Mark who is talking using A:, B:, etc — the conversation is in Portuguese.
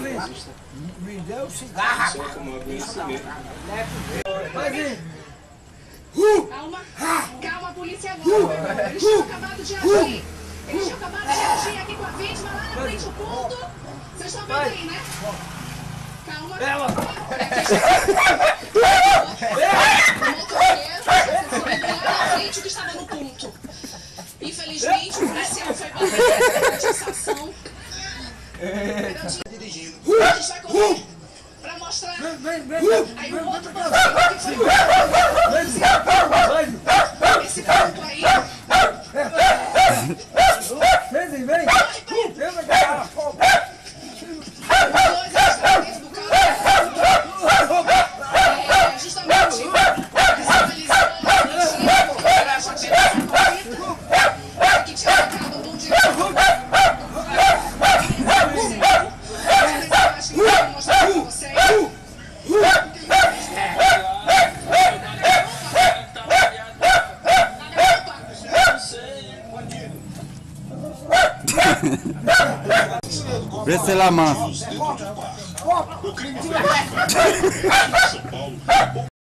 A: Me deu cigarro.
B: Calma, calma, polícia agora. Eles tinham acabado de agir. Eles tinham acabado de agir aqui com a vítima lá na frente do ponto. Vocês estão vendo aí, né? Calma. O motoqueiro foi lá na frente que estava no ponto. Infelizmente, o policial foi bater na atiçação.
C: Dirigindo.
B: A gente vai correr pra mostrar. Aí o outro motoqueiro que foi esse ponto aí.
A: Vem.
D: Vê se lá, mano.
C: O crime foi em São Paulo.